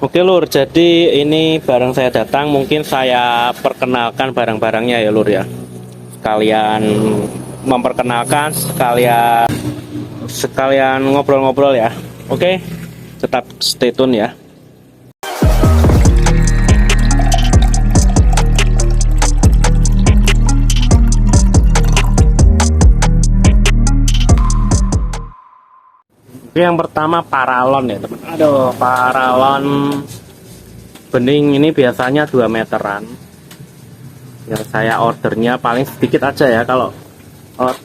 Oke Lur, jadi ini barang saya datang, mungkin saya perkenalkan barang-barangnya ya Lur ya. Sekalian memperkenalkan, sekalian ngobrol-ngobrol ya. Oke, tetap stay tune ya. Oke, yang pertama paralon ya teman. Aduh, paralon bening ini biasanya 2 meteran. Yang saya ordernya paling sedikit aja ya, kalau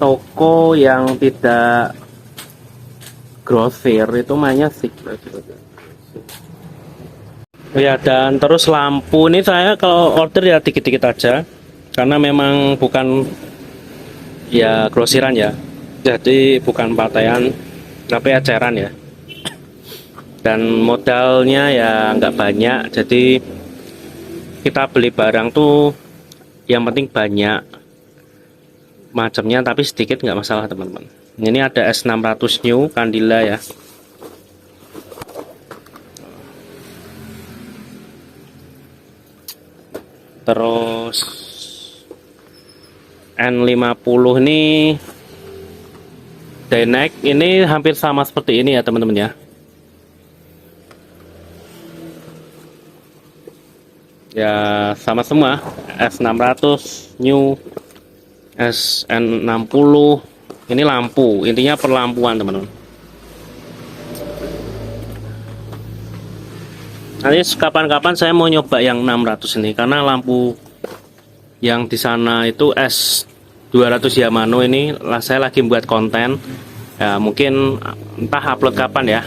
toko yang tidak grosir itu mainnya sih. Ya, dan terus lampu ini saya kalau order ya dikit-dikit aja, karena memang bukan ya grosiran ya, jadi bukan pakaian tapi eceran ya, dan modalnya ya nggak banyak, jadi kita beli barang tuh yang penting banyak macamnya tapi sedikit nggak masalah teman-teman. Ini ada S600 new Candila ya. Terus N50 ini Dynex, ini hampir sama seperti ini ya teman-teman ya. Ya sama semua, S600 new, SN60. Ini lampu, intinya perlampuan teman-teman. Nanti kapan-kapan saya mau nyoba yang 600 ini, karena lampu yang di sana itu S200 Yamano, ini saya lagi buat konten ya, mungkin entah upload kapan ya.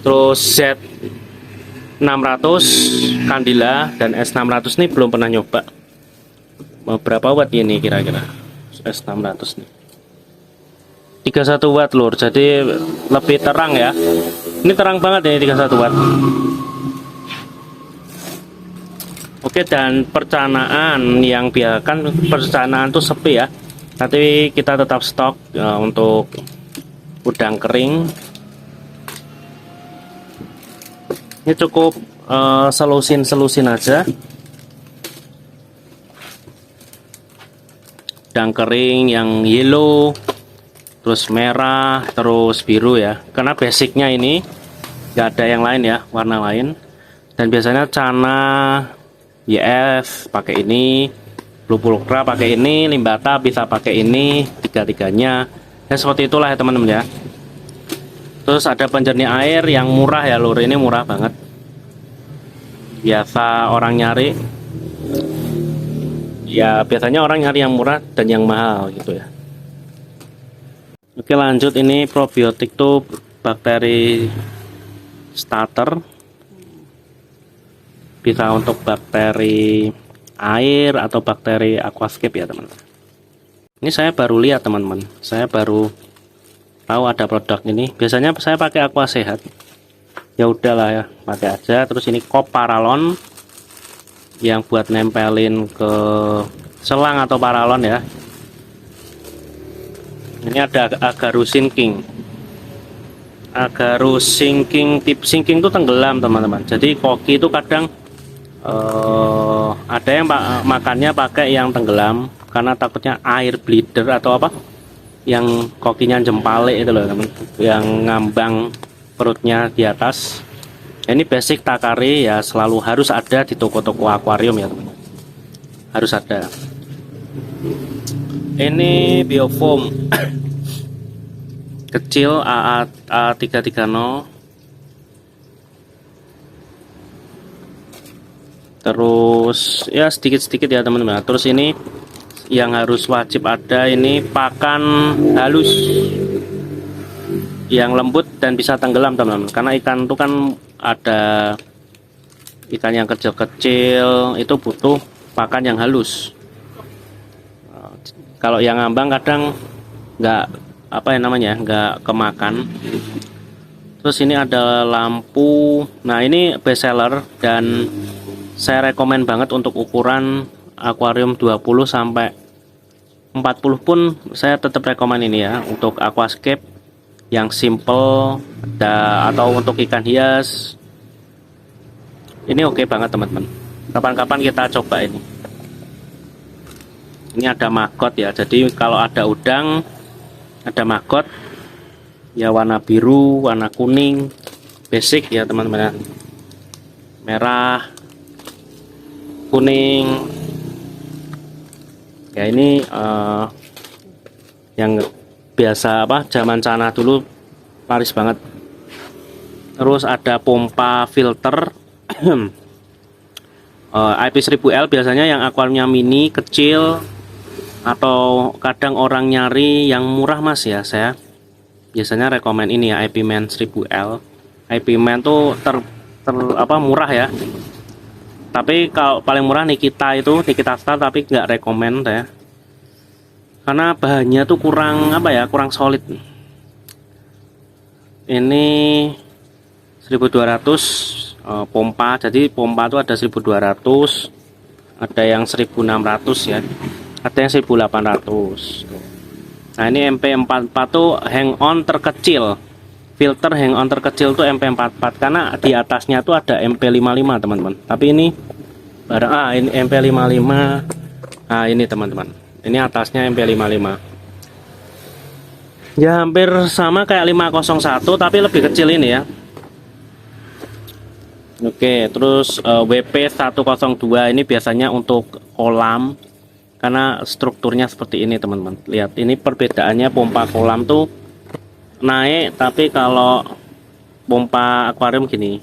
Terus Z600 Candila dan S600 ini belum pernah nyoba. Berapa watt ini kira-kira S600 nih? 31 watt Lur, jadi lebih terang ya. Ini terang banget ini 31 watt. Oke, dan percanaan yang biarkan percanaan tuh sepi ya. Nanti kita tetap stok untuk udang kering. Ini cukup selusin aja. Udang kering yang yellow, terus merah, terus biru ya. Karena basicnya ini nggak ada yang lain ya, warna lain. Dan biasanya cana YF pakai ini, Blue Pulcra pakai ini, Limbata bisa pakai ini, tiga-tiganya ya, seperti itulah ya teman-teman ya. Terus ada penjernih air yang murah ya Lur, ini murah banget, biasa orang nyari ya, biasanya orang nyari yang murah dan yang mahal gitu ya. Oke, lanjut, ini probiotik tuh bakteri starter, bisa untuk bakteri air atau bakteri aquascape ya teman-teman. Ini saya baru lihat teman-teman, saya baru tahu ada produk ini. Biasanya saya pakai Aqua Sehat, ya udahlah ya, pakai aja. Terus ini kop paralon yang buat nempelin ke selang atau paralon ya. Ini ada Agarus Sinking. Agarus Sinking, tip sinking itu tenggelam teman-teman. Jadi koki itu kadang ada yang makannya pakai yang tenggelam karena takutnya air bleeder atau apa, yang kokinya jempale itu loh teman, yang ngambang perutnya di atas. Ini basic Takari ya, selalu harus ada di toko-toko akuarium ya teman, harus ada. Ini biofoam kecil AA330, terus ya sedikit-sedikit ya teman-teman. Terus ini yang harus wajib ada, ini pakan halus yang lembut dan bisa tenggelam teman-teman, karena ikan itu kan ada ikan yang kecil-kecil itu butuh pakan yang halus. Kalau yang ngambang kadang nggak apa ya namanya, nggak kemakan. Terus ini ada lampu, nah ini best seller dan saya rekomen banget untuk ukuran akuarium 20 sampai 40 pun saya tetap rekomen ini ya, untuk aquascape yang simple atau untuk ikan hias Ini oke banget teman-teman, kapan-kapan kita coba ini. Ini ada maggot ya, jadi kalau ada udang ada maggot ya, warna biru, warna kuning, basic ya teman-teman. Merah, kuning ya, ini yang biasa apa, zaman sana dulu laris banget. Terus ada pompa filter IP1000L, biasanya yang akuariumnya mini kecil, atau kadang orang nyari yang murah mas ya, saya biasanya rekomen ini ya, IP Man 1000L. IP Man tuh murah ya, tapi kalau paling murah Nikita itu, Nikita Star, tapi nggak rekomen ya, karena bahannya tuh kurang kurang solid. Ini 1200 pompa, jadi pompa itu ada 1200, ada yang 1600 ya, ada yang 1800. Nah ini MP44 tuh hang on terkecil, filter hang on terkecil tuh MP44, karena di atasnya tuh ada MP55 teman-teman, tapi ini barang ini MP55. Nah ini teman-teman, ini atasnya MP55 ya, hampir sama kayak 501 tapi lebih kecil ini ya. Oke, terus WP102 ini biasanya untuk kolam, karena strukturnya seperti ini teman-teman. Lihat, ini perbedaannya, pompa kolam tuh naik, tapi kalau pompa akuarium gini.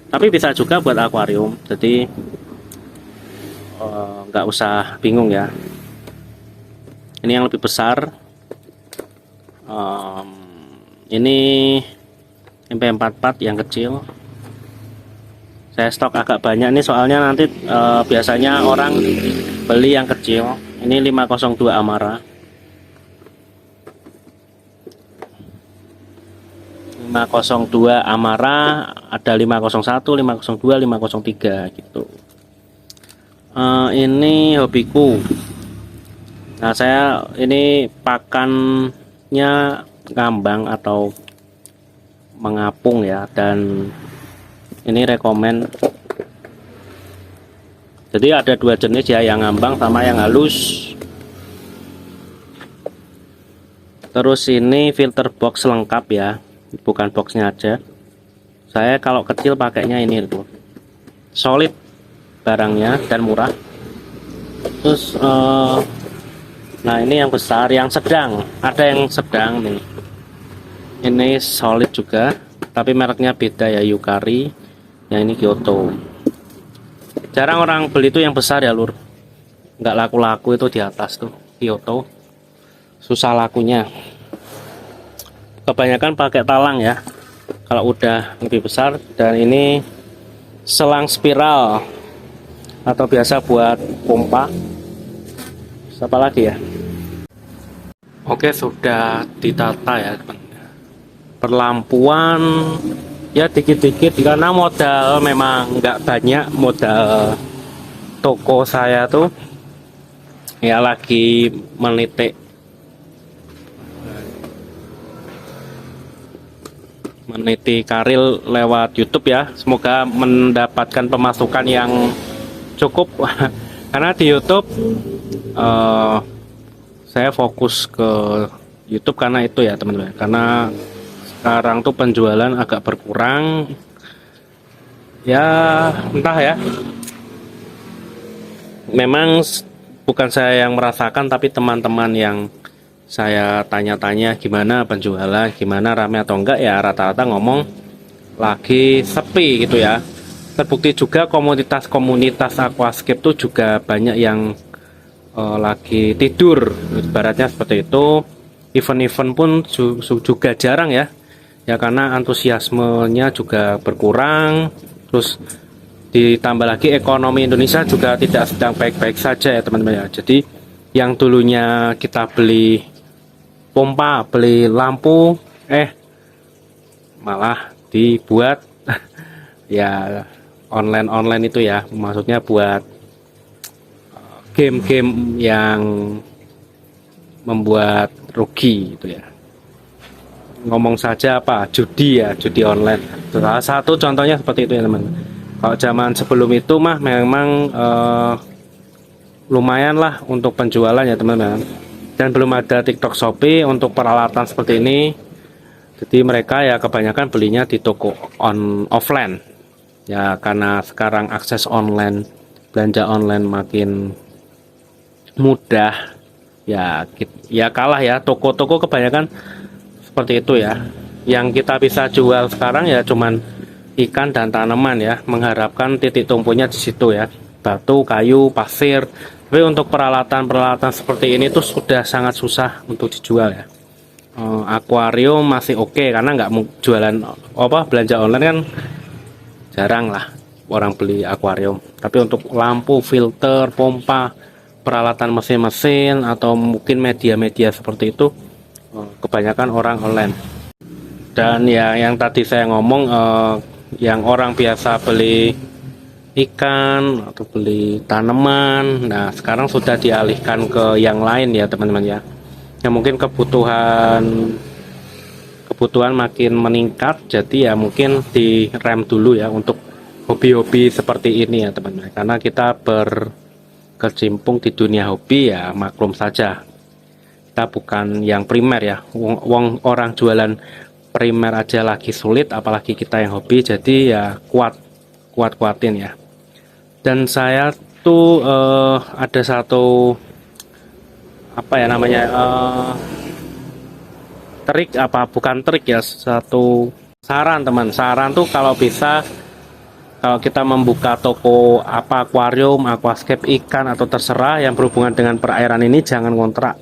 Tapi bisa juga buat akuarium, jadi nggak usah bingung ya. Ini yang lebih besar, ini MP44 yang kecil. Saya stok agak banyak nih, soalnya nanti biasanya orang beli yang kecil. Ini 502 Amara. 502 Amara, ada 501, 502, 503 gitu. Ini hobiku. Nah, saya ini pakannya ngambang atau mengapung ya, dan ini rekomen. Jadi ada dua jenis ya, yang ngambang sama yang halus. Terus ini filter box lengkap ya, bukan boxnya aja. Saya kalau kecil pakainya ini tuh, solid barangnya dan murah. Terus nah ini yang besar, yang sedang, ada yang sedang nih. Ini solid juga, tapi mereknya beda ya, Yukari. Yang ini Kyoto. Jarang orang beli itu yang besar ya lur, nggak laku-laku itu di atas tuh Kyoto, susah lakunya. Kebanyakan pakai talang ya kalau udah lebih besar. Dan ini selang spiral atau biasa buat pompa. Siapa lagi ya? Oke, sudah ditata ya teman. Perlampuan ya dikit-dikit, karena modal memang nggak banyak, modal toko saya tuh ya lagi meniti karir lewat YouTube ya, semoga mendapatkan pemasukan yang cukup. Karena di YouTube saya fokus ke YouTube karena itu ya teman-teman, karena sekarang tuh penjualan agak berkurang ya, entah ya, memang bukan saya yang merasakan, tapi teman-teman yang saya tanya-tanya gimana penjualan, gimana rame atau enggak, ya rata-rata ngomong lagi sepi gitu ya. Terbukti juga komunitas aquascape tuh juga banyak yang lagi tidur, ibaratnya seperti itu. Event-event pun juga jarang ya, karena antusiasmenya juga berkurang. Terus ditambah lagi ekonomi Indonesia juga tidak sedang baik-baik saja ya teman-teman ya. Jadi yang dulunya kita beli pompa, beli lampu, malah dibuat ya online itu ya, maksudnya buat game-game yang membuat rugi gitu ya. Ngomong saja judi ya, judi online. Salah satu contohnya seperti itu ya teman. Kalau zaman sebelum itu mah memang lumayan lah untuk penjualan ya teman-teman. Dan belum ada TikTok Shopee untuk peralatan seperti ini. Jadi mereka ya kebanyakan belinya di toko offline. Ya karena sekarang akses online, belanja online makin mudah. Ya kalah ya, toko-toko kebanyakan seperti itu ya. Yang kita bisa jual sekarang ya cuman ikan dan tanaman ya, mengharapkan titik tumpunya di situ ya. Batu, kayu, pasir. Tapi untuk peralatan-peralatan seperti ini tuh sudah sangat susah untuk dijual ya. Akuarium masih oke karena nggak jualan belanja online kan jarang lah orang beli akuarium. Tapi untuk lampu, filter, pompa, peralatan mesin-mesin atau mungkin media-media seperti itu kebanyakan orang online. Dan ya yang tadi saya ngomong yang orang biasa beli ikan atau beli tanaman, nah sekarang sudah dialihkan ke yang lain ya teman-teman ya. Ya mungkin kebutuhan makin meningkat, jadi ya mungkin direm dulu ya untuk hobi-hobi seperti ini ya teman-teman. Karena kita berkecimpung di dunia hobi ya maklum saja. Kita bukan yang primer ya. Orang jualan primer aja lagi sulit, apalagi kita yang hobi. Jadi ya kuatin ya. Dan saya tuh ada satu trik bukan trik ya, satu saran teman. Saran tuh kalau bisa, kalau kita membuka toko akuarium, aquascape ikan atau terserah yang berhubungan dengan perairan ini, jangan kontrak,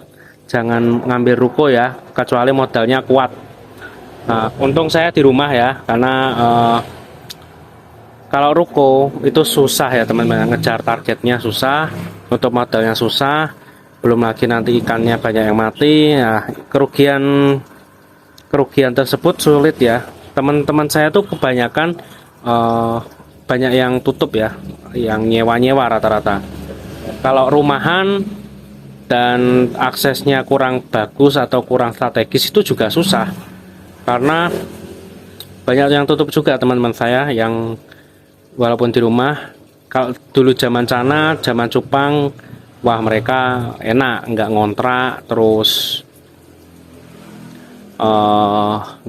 jangan ngambil ruko ya, kecuali modalnya kuat. Nah, untung saya di rumah ya, karena kalau ruko itu susah ya teman-teman, ngejar targetnya susah, untuk modalnya susah, belum lagi nanti ikannya banyak yang mati. Nah, kerugian tersebut sulit ya. Teman-teman saya tuh kebanyakan banyak yang tutup ya, yang nyewa-nyewa rata-rata. Kalau rumahan dan aksesnya kurang bagus atau kurang strategis itu juga susah, karena banyak yang tutup juga teman-teman saya yang walaupun di rumah. Kalau dulu zaman Cana, zaman Cupang, wah mereka enak, nggak ngontrak, terus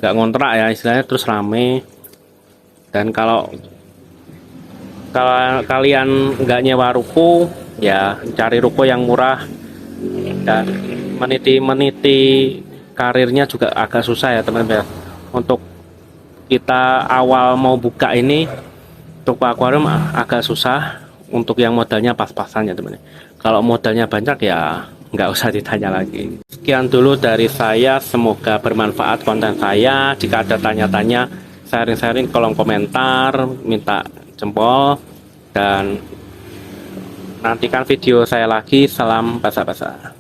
nggak ngontrak ya istilahnya, terus rame. Dan kalau kalian nggak nyewa ruko ya cari ruko yang murah, dan meniti karirnya juga agak susah ya teman-teman. Untuk kita awal mau buka ini toko akuarium agak susah, untuk yang modalnya pas-pasan ya teman-teman. Kalau modalnya banyak ya nggak usah ditanya lagi. Sekian dulu dari saya, semoga bermanfaat konten saya. Jika ada tanya-tanya, sharing-sharing kolom komentar, minta jempol, dan nantikan video saya lagi. Salam basa-basa.